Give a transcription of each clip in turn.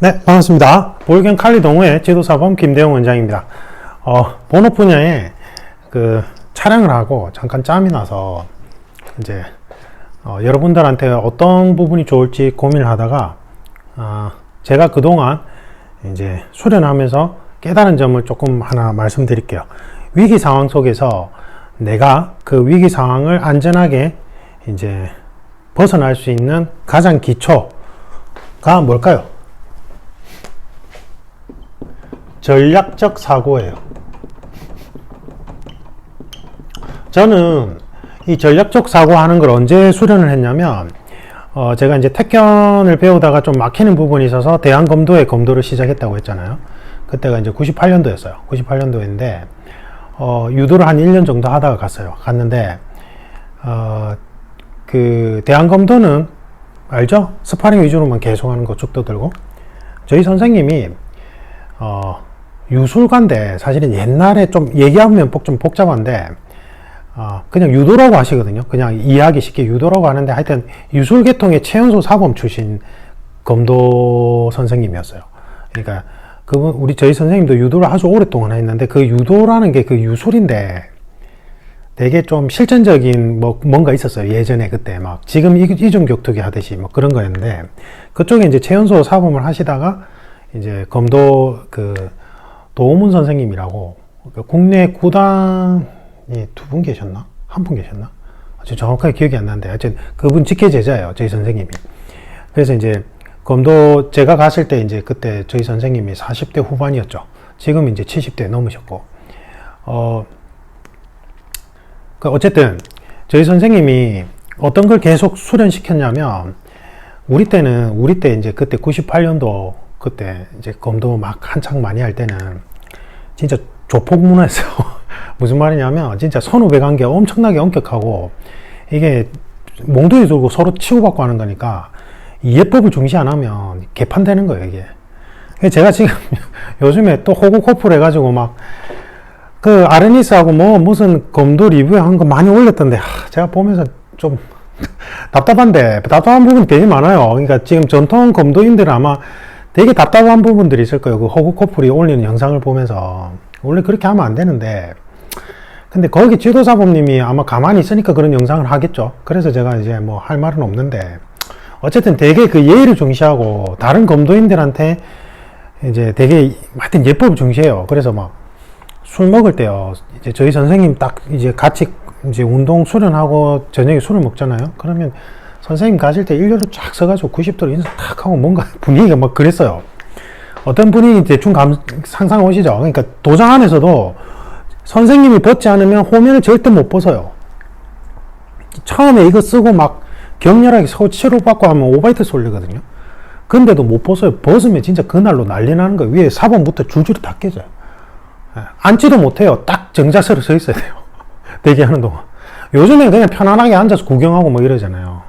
네, 반갑습니다. 볼경 칼리 동호회 지도사범 김대용 원장입니다. 본업 분야에 촬영을 하고 잠깐 짬이 나서 이제 여러분들한테 어떤 부분이 좋을지 고민을 하다가 제가 그동안 이제 수련하면서 깨달은 점을 조금 하나 말씀드릴게요. 위기 상황 속에서 내가 그 위기 상황을 안전하게 이제 벗어날 수 있는 가장 기초가 뭘까요? 전략적 사고예요. 저는 이 전략적 사고 하는 걸 언제 수련을 했냐면 제가 이제 택견을 배우다가 좀 막히는 부분이 있어서 대한검도의 검도를 시작했다고 했잖아요. 그때가 이제 98년도였어요. 98년도인데 유도를 한 1년 정도 하다가 갔는데 그 대한검도는 알죠? 스파링 위주로만 계속 하는 거 죽도 들고. 저희 선생님이 유술가인데 사실은 옛날에 좀 얘기하면 좀 복잡한데 그냥 유도라고 하시거든요. 그냥 이해하기 쉽게 유도라고 하는데 하여튼 유술계통의 최연소 사범 출신 검도 선생님이었어요. 그러니까 그분 저희 선생님도 유도를 아주 오랫동안 했는데 그 유도라는 게 그 유술인데 되게 좀 실전적인 뭔가 있었어요. 예전에 그때 막 지금 이중격투기 하듯이 뭐 그런 거였는데 그쪽에 이제 최연소 사범을 하시다가 이제 검도 도우문 선생님이라고 국내 구단이 두 분 계셨나? 한 분 계셨나? 정확하게 기억이 안 나는데 하여튼 그분 직계 제자예요. 저희 선생님이. 그래서 이제 검도 제가 갔을 때 이제 그때 저희 선생님이 40대 후반이었죠. 지금 이제 70대 넘으셨고 어쨌든 저희 선생님이 어떤 걸 계속 수련시켰냐면 우리 때 이제 그때 98년도 그때 이제 검도 막 한창 많이 할 때는 진짜 조폭 문화였어요. 무슨 말이냐면 진짜 선후배 관계 엄청나게 엄격하고 이게 몽둥이 들고 서로 치고받고 하는 거니까 예법을 중시 안 하면 개판되는 거예요, 이게. 제가 지금 요즘에 또 호구코프를 해가지고 막 아르니스하고 무슨 검도 리뷰한 거 많이 올렸던데 제가 보면서 좀 답답한 부분이 되게 많아요. 그러니까 지금 전통 검도인들은 아마 되게 답답한 부분들이 있을 거예요. 그 호구코프리 올리는 영상을 보면서. 원래 그렇게 하면 안 되는데. 근데 거기 지도사범님이 아마 가만히 있으니까 그런 영상을 하겠죠. 그래서 제가 이제 뭐 할 말은 없는데. 어쨌든 되게 그 예의를 중시하고 다른 검도인들한테 이제 되게 하여튼 예법을 중시해요. 그래서 막 술 먹을 때요. 이제 저희 선생님 딱 이제 같이 이제 운동 수련하고 저녁에 술을 먹잖아요. 그러면 선생님 가실 때 일렬로 쫙 서가지고 90도로 인사 탁 하고 뭔가 분위기가 막 그랬어요. 어떤 분위기 대충 상상 오시죠? 그러니까 도장 안에서도 선생님이 벗지 않으면 호면을 절대 못 벗어요. 처음에 이거 쓰고 막 격렬하게 치료받고 하면 오바이트 쏠리거든요. 근데도 못 벗어요. 벗으면 진짜 그날로 난리 나는 거예요. 위에 사본부터 줄줄이 다 깨져요. 앉지도 못해요. 딱 정자세로 서 있어야 돼요. 대기하는 동안. 요즘엔 그냥 편안하게 앉아서 구경하고 뭐 이러잖아요.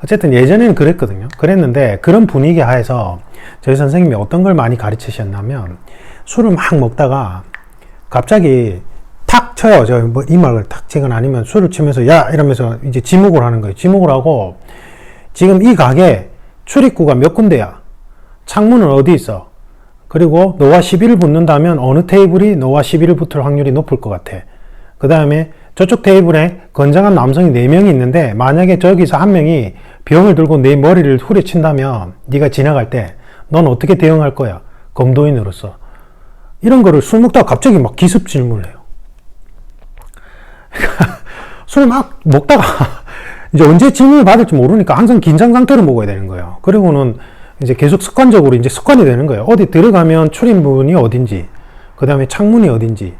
어쨌든 예전에는 그랬거든요. 그랬는데 그런 분위기 하에서 저희 선생님이 어떤 걸 많이 가르치셨냐면 술을 막 먹다가 갑자기 탁 쳐요. 이마를 탁 치거나 아니면 술을 치면서 야 이러면서 이제 지목을 하는 거예요. 지목을 하고 지금 이 가게 출입구가 몇 군데야? 창문은 어디 있어? 그리고 너와 시비를 붙는다면 어느 테이블이 너와 시비를 붙을 확률이 높을 것 같아. 그 다음에 저쪽 테이블에 건장한 남성이 4명이 있는데 만약에 저기서 한 명이 병을 들고 내 머리를 후려친다면 네가 지나갈 때 넌 어떻게 대응할 거야? 검도인으로서. 이런 거를 술 먹다가 갑자기 막 기습 질문을 해요. 술 막 먹다가 이제 언제 질문을 받을지 모르니까 항상 긴장 상태로 먹어야 되는 거예요. 그리고는 이제 계속 습관적으로 이제 습관이 되는 거예요. 어디 들어가면 출입문이 어딘지, 그 다음에 창문이 어딘지,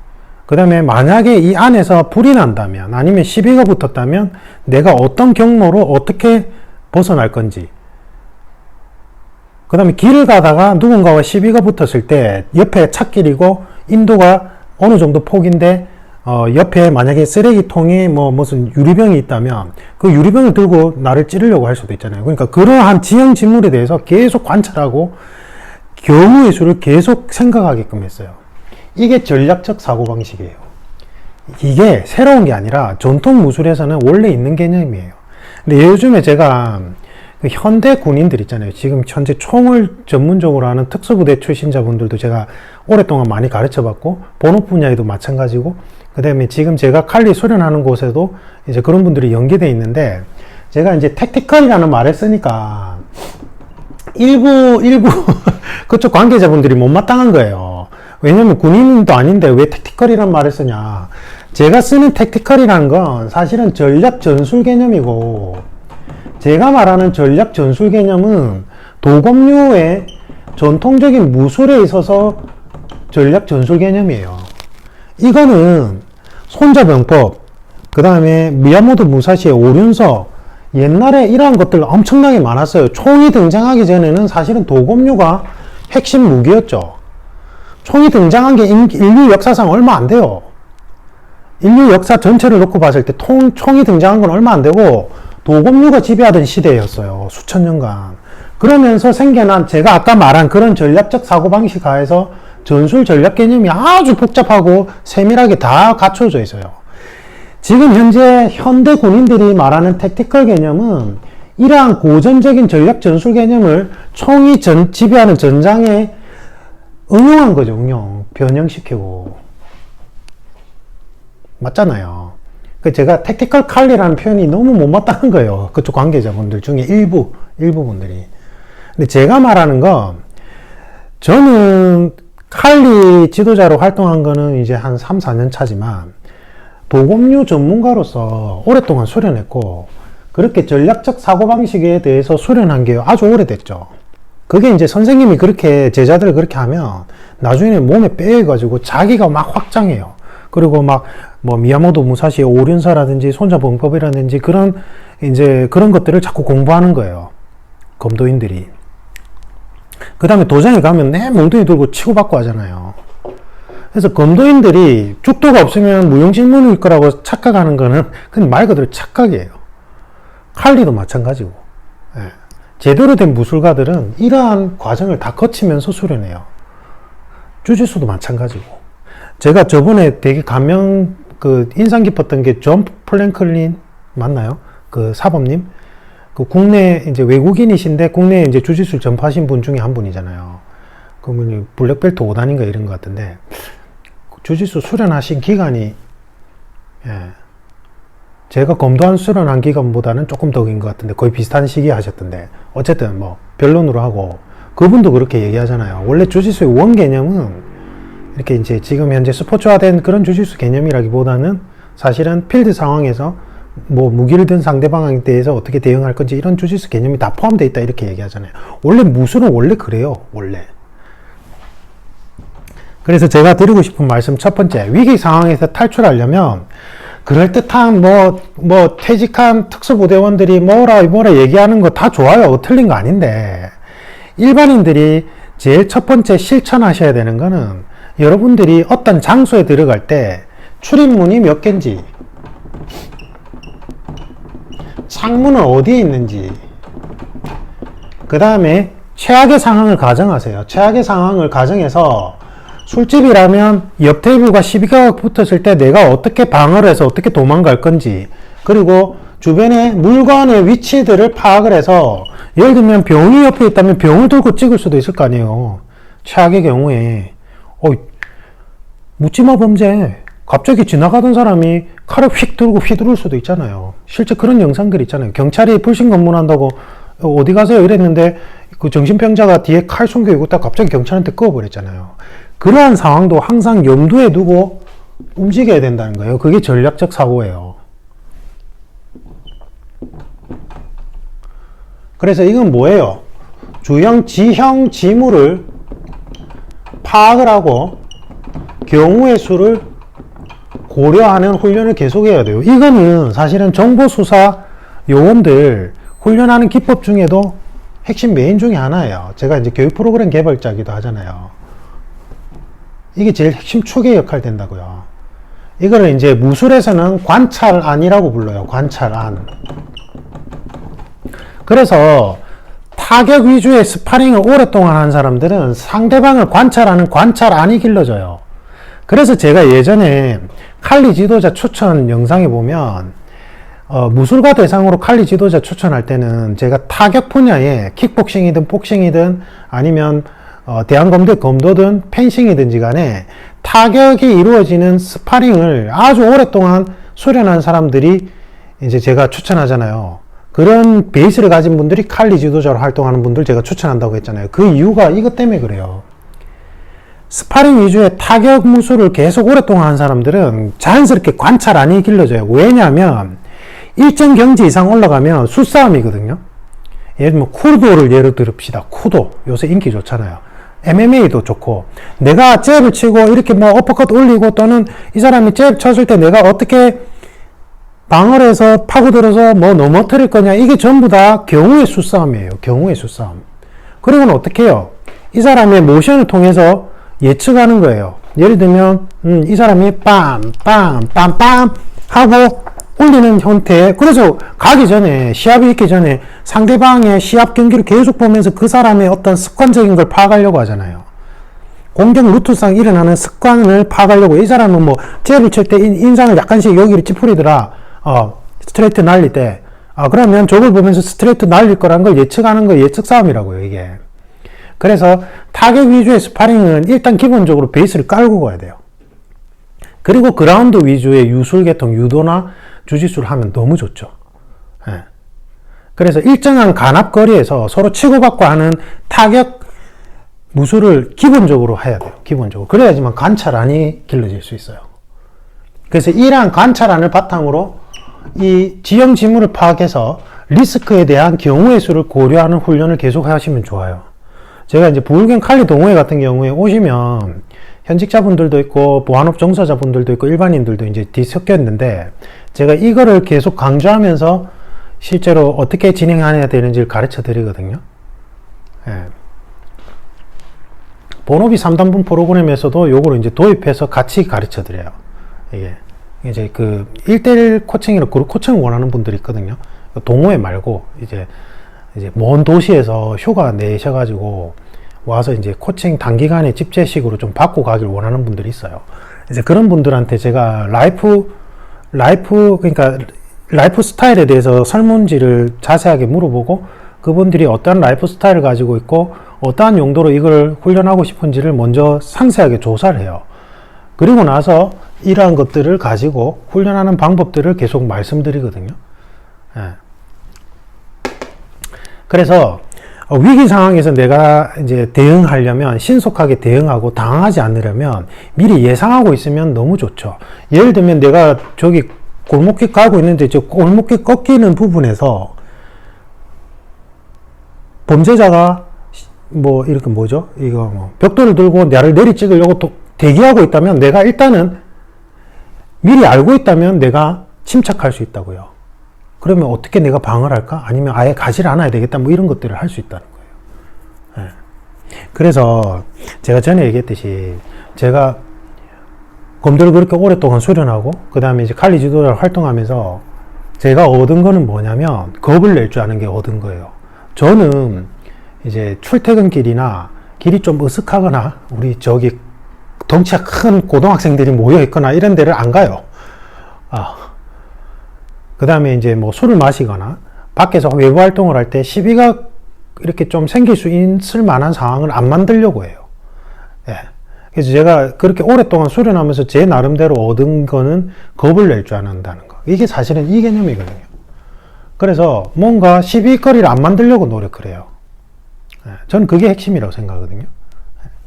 그 다음에 만약에 이 안에서 불이 난다면 아니면 시비가 붙었다면 내가 어떤 경로로 어떻게 벗어날 건지, 그 다음에 길을 가다가 누군가와 시비가 붙었을 때 옆에 찻길이고 인도가 어느 정도 폭인데 옆에 만약에 쓰레기통에 무슨 유리병이 있다면 그 유리병을 들고 나를 찌르려고 할 수도 있잖아요. 그러니까 그러한 지형 지물에 대해서 계속 관찰하고 경우의 수를 계속 생각하게끔 했어요. 이게 전략적 사고방식이에요. 이게 새로운 게 아니라 전통 무술에서는 원래 있는 개념이에요. 근데 요즘에 제가 그 현대 군인들 있잖아요. 지금 현재 총을 전문적으로 하는 특수부대 출신자분들도 제가 오랫동안 많이 가르쳐 봤고, 본업 분야에도 마찬가지고, 그 다음에 지금 제가 칼리 수련하는 곳에도 이제 그런 분들이 연계되어 있는데, 제가 이제 택티컬이라는 말을 쓰니까, 일부, 그쪽 관계자분들이 못마땅한 거예요. 왜냐면 군인도 아닌데 왜 택티컬이라는 말을 쓰냐. 제가 쓰는 택티컬이라는 건 사실은 전략 전술 개념이고, 제가 말하는 전략 전술 개념은 도검류의 전통적인 무술에 있어서 전략 전술 개념이에요. 이거는 손자병법, 그 다음에 미야모토 무사시의 오륜서, 옛날에 이러한 것들 엄청나게 많았어요. 총이 등장하기 전에는 사실은 도검류가 핵심 무기였죠. 총이 등장한 게 인류 역사상 얼마 안 돼요. 인류 역사 전체를 놓고 봤을 때 총이 등장한 건 얼마 안 되고, 도검류가 지배하던 시대였어요. 수천 년간. 그러면서 생겨난 제가 아까 말한 그런 전략적 사고방식 하에서 전술 전략 개념이 아주 복잡하고 세밀하게 다 갖춰져 있어요. 지금 현재 현대 군인들이 말하는 택티컬 개념은 이러한 고전적인 전략 전술 개념을 총이 지배하는 전장에 응용한 거죠. 변형시키고. 맞잖아요. 제가 택티컬 칼리라는 표현이 너무 못마땅한 거예요. 그쪽 관계자분들 중에 일부 분들이. 근데 제가 말하는 건, 저는 칼리 지도자로 활동한 거는 이제 한 3, 4년 차지만, 도검류 전문가로서 오랫동안 수련했고, 그렇게 전략적 사고방식에 대해서 수련한 게 아주 오래됐죠. 그게 이제 선생님이 그렇게, 제자들을 그렇게 하면, 나중에는 몸에 빼여가지고 자기가 막 확장해요. 그리고 막, 미야모토 무사시의 오륜사라든지 손자병법이라든지 그런 것들을 자꾸 공부하는 거예요. 검도인들이. 그 다음에 도장에 가면 내 몽둥이 들고 치고받고 하잖아요. 그래서 검도인들이 죽도가 없으면 무용실문일 거라고 착각하는 거는 그냥 말 그대로 착각이에요. 칼리도 마찬가지고. 예. 제대로 된 무술가들은 이러한 과정을 다 거치면서 수련해요. 주짓수도 마찬가지고. 제가 저번에 되게 인상 깊었던 게 존 플랭클린 맞나요? 그 사범님? 그 국내 이제 외국인이신데 국내에 이제 주짓수를 전파하신 분 중에 한 분이잖아요. 그분이 블랙벨트 5단인가 이런 것 같은데, 주짓수 수련하신 기간이, 예, 제가 검도한 수련한 기간보다는 조금 더 긴 것 같은데, 거의 비슷한 시기에 하셨던데, 어쨌든 변론으로 하고, 그분도 그렇게 얘기하잖아요. 원래 주짓수의 원 개념은 이렇게 이제 지금 현재 스포츠화된 그런 주짓수 개념이라기보다는 사실은 필드 상황에서 무기를 든 상대방에 대해서 어떻게 대응할 건지 이런 주짓수 개념이 다 포함되어 있다 이렇게 얘기하잖아요. 원래 무술은 원래 그래요. 원래. 그래서 제가 드리고 싶은 말씀 첫 번째, 위기 상황에서 탈출하려면 그럴듯한 퇴직한 특수부대원들이 뭐라 얘기하는 거 다 좋아요. 틀린 거 아닌데, 일반인들이 제일 첫 번째 실천하셔야 되는 거는 여러분들이 어떤 장소에 들어갈 때 출입문이 몇 개인지, 창문은 어디에 있는지, 그 다음에 최악의 상황을 가정하세요. 최악의 상황을 가정해서 술집이라면 옆 테이블과 시비가 붙었을 때 내가 어떻게 방어를 해서 어떻게 도망갈 건지, 그리고 주변의 물건의 위치들을 파악을 해서, 예를 들면 병이 옆에 있다면 병을 들고 찍을 수도 있을 거 아니에요. 최악의 경우에 묻지마 범죄, 갑자기 지나가던 사람이 칼을 휙 들고 휘두를 수도 있잖아요. 실제 그런 영상들 있잖아요. 경찰이 불신 검문한다고 어디 가세요 이랬는데 그 정신병자가 뒤에 칼 숨겨 있고 딱 갑자기 경찰한테 끄어버렸잖아요. 그러한 상황도 항상 염두에 두고 움직여야 된다는 거예요. 그게 전략적 사고예요. 그래서 이건 뭐예요? 주형, 지형, 지물을 파악을 하고 경우의 수를 고려하는 훈련을 계속해야 돼요. 이거는 사실은 정보수사 요원들 훈련하는 기법 중에도 핵심 메인 중에 하나예요. 제가 이제 교육 프로그램 개발자기도 하잖아요. 이게 제일 핵심 축의 역할 된다고요. 이거를 이제 무술에서는 관찰안이라고 불러요. 관찰안. 그래서 타격 위주의 스파링을 오랫동안 한 사람들은 상대방을 관찰하는 관찰안이 길러져요. 그래서 제가 예전에 칼리 지도자 추천 영상에 보면 무술가 대상으로 칼리 지도자 추천할 때는 제가 타격 분야에 킥복싱이든 복싱이든 아니면 대한검도든 펜싱이든지 간에 타격이 이루어지는 스파링을 아주 오랫동안 수련한 사람들이 이제 제가 추천하잖아요. 그런 베이스를 가진 분들이 칼리 지도자로 활동하는 분들 제가 추천한다고 했잖아요. 그 이유가 이것 때문에 그래요. 스파링 위주의 타격 무술을 계속 오랫동안 한 사람들은 자연스럽게 관찰 안이 길러져요. 왜냐하면 일정 경지 이상 올라가면 수싸움이거든요. 예를 들면 쿠도를 예를 들읍시다. 쿠도 요새 인기 좋잖아요. MMA도 좋고, 내가 잽을 치고 이렇게 뭐 어퍼컷 올리고 또는 이 사람이 잽 쳤을 때 내가 어떻게 방어를 해서 파고들어서 뭐 넘어뜨릴 거냐, 이게 전부 다 경우의 수싸움이에요. 경우의 수싸움. 그리고는 어떻게 해요? 이 사람의 모션을 통해서 예측하는 거예요. 예를 들면 이 사람이 빰빰빰빰 하고 올리는 형태. 그래서 가기 전에, 시합이 있기 전에 상대방의 시합 경기를 계속 보면서 그 사람의 어떤 습관적인 걸 파악하려고 하잖아요. 공격 루트상 일어나는 습관을 파악하려고. 이 사람은 뭐 잽을 칠 때 인상을 약간씩 여기를 찌푸리더라. 스트레이트 날릴 때. 그러면 저걸 보면서 스트레이트 날릴 거란 걸 예측하는 거 예측 싸움이라고요, 이게. 그래서 타격 위주의 스파링은 일단 기본적으로 베이스를 깔고 가야 돼요. 그리고 그라운드 위주의 유술 계통, 유도나 주짓수를 하면 너무 좋죠. 예. 그래서 일정한 간압거리에서 서로 치고받고 하는 타격 무술을 기본적으로 해야 돼요. 기본적으로. 그래야지만 관찰안이 길러질 수 있어요. 그래서 이러한 관찰안을 바탕으로 이 지형 지물을 파악해서 리스크에 대한 경우의 수를 고려하는 훈련을 계속 하시면 좋아요. 제가 이제 부울경 칼리 동호회 같은 경우에 오시면 현직자분들도 있고 보안업 종사자분들도 있고 일반인들도 이제 뒤섞여 있는데, 제가 이거를 계속 강조하면서 실제로 어떻게 진행해야 되는지를 가르쳐 드리거든요. 예. 본업이 3단분 프로그램에서도 요거를 이제 도입해서 같이 가르쳐 드려요. 이게 이제 그 1대1 코칭이나 그룹 코칭을 원하는 분들이 있거든요. 동호회 말고 이제 먼 도시에서 휴가 내셔가지고 와서 이제 코칭 단기간에 집제식으로 좀 받고 가길 원하는 분들이 있어요. 이제 그런 분들한테 제가 그러니까 라이프 스타일에 대해서 설문지를 자세하게 물어보고 그분들이 어떠한 라이프 스타일을 가지고 있고 어떠한 용도로 이걸 훈련하고 싶은지를 먼저 상세하게 조사를 해요. 그리고 나서 이러한 것들을 가지고 훈련하는 방법들을 계속 말씀드리거든요. 예. 그래서 위기 상황에서 내가 이제 대응하려면 신속하게 대응하고 당하지 않으려면 미리 예상하고 있으면 너무 좋죠. 예를 들면 내가 저기 골목길 가고 있는데 저 골목길 꺾이는 부분에서 범죄자가 뭐 이렇게 뭐죠? 이거 뭐 벽돌을 들고 나를 내리 찍으려고 대기하고 있다면 내가 일단은 미리 알고 있다면 내가 침착할 수 있다고요. 그러면 어떻게 내가 방어를 할까? 아니면 아예 가지를 않아야 되겠다. 뭐 이런 것들을 할 수 있다는 거예요. 네. 그래서 제가 전에 얘기했듯이 제가 검도를 그렇게 오랫동안 수련하고 그 다음에 이제 칼리 지도자로 활동하면서 제가 얻은 거는 뭐냐면 겁을 낼 줄 아는 게 얻은 거예요. 저는 이제 출퇴근길이나 길이 좀 으슥하거나 우리 저기 덩치가 큰 고등학생들이 모여 있거나 이런 데를 안 가요. 그 다음에 이제 뭐 술을 마시거나 밖에서 외부 활동을 할 때 시비가 이렇게 좀 생길 수 있을 만한 상황을 안 만들려고 해요. 예. 그래서 제가 그렇게 오랫동안 수련하면서 제 나름대로 얻은 거는 겁을 낼 줄 안다는 거. 이게 사실은 이 개념이거든요. 그래서 뭔가 시비거리를 안 만들려고 노력을 해요. 예. 저는 그게 핵심이라고 생각하거든요.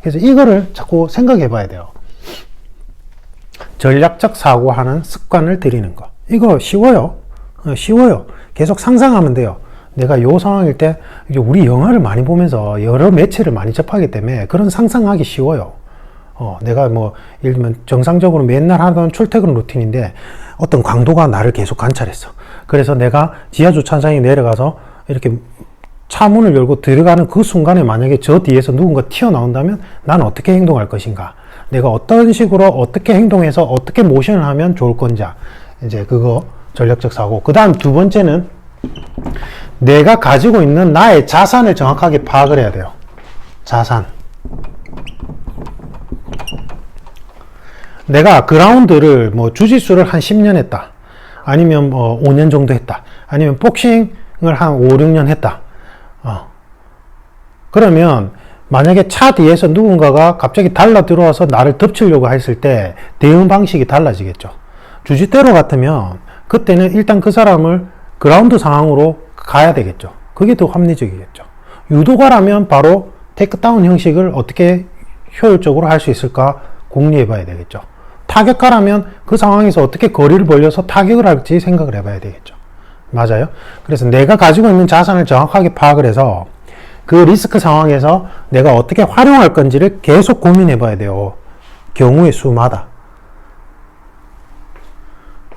그래서 이거를 자꾸 생각해 봐야 돼요. 전략적 사고하는 습관을 들이는 거. 이거 쉬워요. 쉬워요. 계속 상상하면 돼요. 내가 요 상황일 때, 우리 영화를 많이 보면서 여러 매체를 많이 접하기 때문에 그런 상상하기 쉬워요. 내가 뭐, 예를 들면 정상적으로 맨날 하던 출퇴근 루틴인데 어떤 광도가 나를 계속 관찰했어. 그래서 내가 지하 주차장에 내려가서 이렇게 차 문을 열고 들어가는 그 순간에 만약에 저 뒤에서 누군가 튀어나온다면 난 어떻게 행동할 것인가? 내가 어떤 식으로 어떻게 행동해서 어떻게 모션을 하면 좋을 건지. 이제 그거 전략적 사고. 그 다음 두 번째는 내가 가지고 있는 나의 자산을 정확하게 파악을 해야 돼요. 자산. 내가 그라운드를 뭐 주짓수를 한 10년 했다. 아니면 5년 정도 했다. 아니면 복싱을 한 5, 6년 했다. 그러면 만약에 차 뒤에서 누군가가 갑자기 달라 들어와서 나를 덮치려고 했을 때 대응 방식이 달라지겠죠. 주짓대로 같으면 그때는 일단 그 사람을 그라운드 상황으로 가야 되겠죠. 그게 더 합리적이겠죠. 유도가라면 바로 테이크다운 형식을 어떻게 효율적으로 할 수 있을까 궁리해 봐야 되겠죠. 타격가라면 그 상황에서 어떻게 거리를 벌려서 타격을 할지 생각을 해봐야 되겠죠. 맞아요. 그래서 내가 가지고 있는 자산을 정확하게 파악을 해서 그 리스크 상황에서 내가 어떻게 활용할 건지를 계속 고민해 봐야 돼요. 경우의 수마다.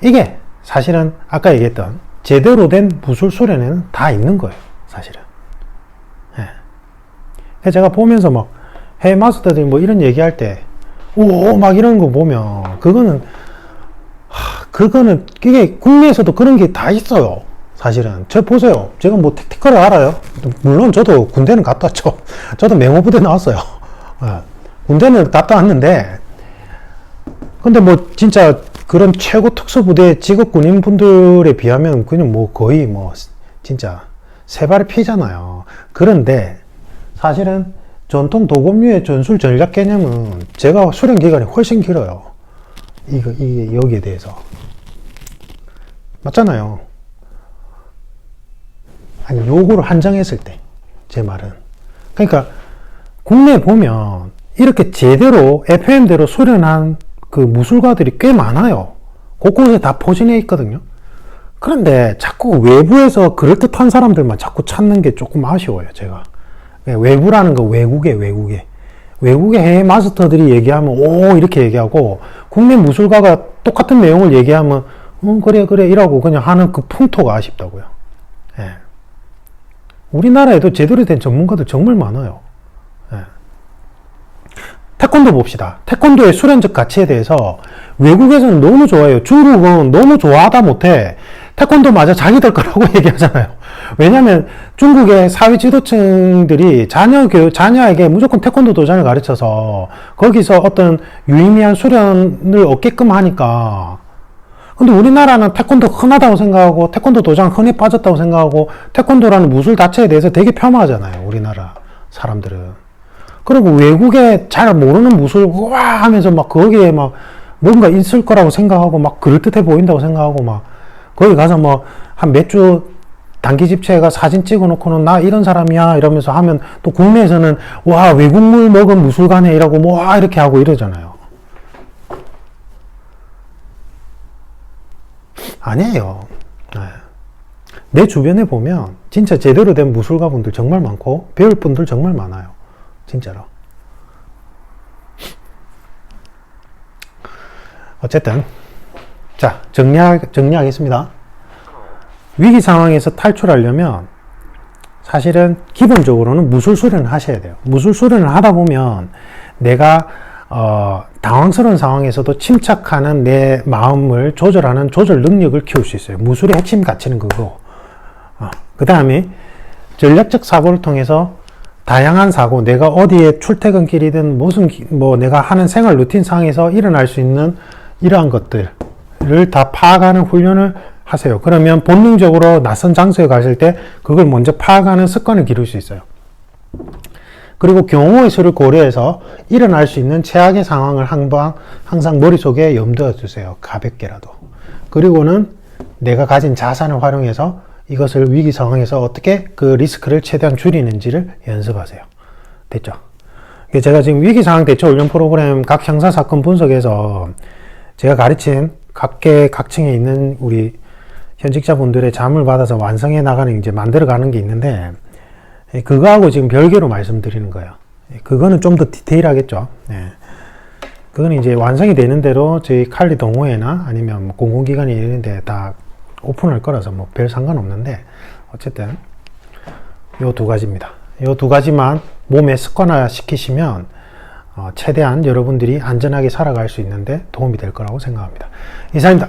이게 사실은 아까 얘기했던 제대로 된 무술 수련에는 다 있는 거예요. 사실은. 예. 제가 보면서 막 해외 마스터들이 뭐 이런 얘기할 때 오 막 이런 거 보면 그거는 이게 국내에서도 그런 게 다 있어요. 사실은. 저 보세요. 제가 뭐 택티컬을 알아요. 물론 저도 군대는 갔다 왔죠. 저도 맹호부대 나왔어요. 군대는 갔다 왔는데 근데 뭐 진짜 그런 최고 특수부대 직업 군인분들에 비하면 그냥 뭐 거의 뭐 진짜 세 발의 피잖아요. 그런데 사실은 전통 도검류의 전술 전략 개념은 제가 수련 기간이 훨씬 길어요. 이게 여기에 대해서. 맞잖아요. 아니, 요거를 한정했을 때, 제 말은. 그러니까, 국내에 보면, 이렇게 제대로, FM대로 수련한 그 무술가들이 꽤 많아요. 곳곳에 다 포진해 있거든요. 그런데 자꾸 외부에서 그럴듯한 사람들만 자꾸 찾는 게 조금 아쉬워요, 제가. 외부라는 거 외국의 해외 마스터들이 얘기하면 오 이렇게 얘기하고 국내 무술가가 똑같은 내용을 얘기하면 그래 이라고 그냥 하는 그 풍토가 아쉽다고요. 예. 우리나라에도 제대로 된 전문가들 정말 많아요. 예. 태권도 봅시다. 태권도의 수련적 가치에 대해서 외국에서는 너무 좋아해요. 중국은 너무 좋아하다 못해 태권도 맞아 자기들 거라고 얘기하잖아요. 왜냐하면 중국의 사회 지도층들이 자녀에게 무조건 태권도 도장을 가르쳐서 거기서 어떤 유의미한 수련을 얻게끔 하니까. 근데 우리나라는 태권도 흔하다고 생각하고 태권도 도장 흔해 빠졌다고 생각하고 태권도라는 무술 자체에 대해서 되게 폄하하잖아요. 우리나라 사람들은. 그리고 외국에 잘 모르는 무술 와 하면서 막 거기에 막 뭔가 있을 거라고 생각하고 막 그럴듯해 보인다고 생각하고 막 거기 가서 뭐 한 몇 주 단기 집회가 사진 찍어 놓고는 나 이런 사람이야 이러면서 하면 또 국내에서는 와 외국물 먹은 무술가네 이라고 뭐 와 이렇게 하고 이러잖아요. 아니에요. 내 주변에 보면 진짜 제대로 된 무술가 분들 정말 많고 배울 분들 정말 많아요. 진짜로. 어쨌든 자 정리하겠습니다. 위기 상황에서 탈출하려면 사실은 기본적으로는 무술 수련을 하셔야 돼요. 무술 수련을 하다 보면 내가 당황스러운 상황에서도 침착하는 내 마음을 조절하는 조절 능력을 키울 수 있어요. 무술의 핵심 가치는 그거. 그 다음에 전략적 사고를 통해서 다양한 사고, 내가 어디에 출퇴근길이든 무슨 뭐 내가 하는 생활 루틴 상에서 일어날 수 있는 이러한 것들을 다 파악하는 훈련을 하세요. 그러면 본능적으로 낯선 장소에 가실 때 그걸 먼저 파악하는 습관을 기를 수 있어요. 그리고 경우의 수를 고려해서 일어날 수 있는 최악의 상황을 항상 머릿속에 염두에 두세요. 가볍게라도. 그리고는 내가 가진 자산을 활용해서 이것을 위기 상황에서 어떻게 그 리스크를 최대한 줄이는지를 연습하세요. 됐죠? 제가 지금 위기 상황 대처 훈련 프로그램 각 형사 사건 분석에서 제가 가르친 각층에 있는 우리 현직자분들의 자문을 받아서 완성해 나가는 이제 만들어 가는 게 있는데 그거하고 지금 별개로 말씀드리는 거예요. 그거는 좀 더 디테일하겠죠. 그거는 이제 완성이 되는 대로 저희 칼리 동호회나 아니면 뭐 공공기관이 이런데 다 오픈할 거라서 뭐 별 상관없는데 어쨌든 요 두 가지입니다. 요 두 가지만 몸에 습관화 시키시면 최대한 여러분들이 안전하게 살아갈 수 있는데 도움이 될 거라고 생각합니다. 이상입니다.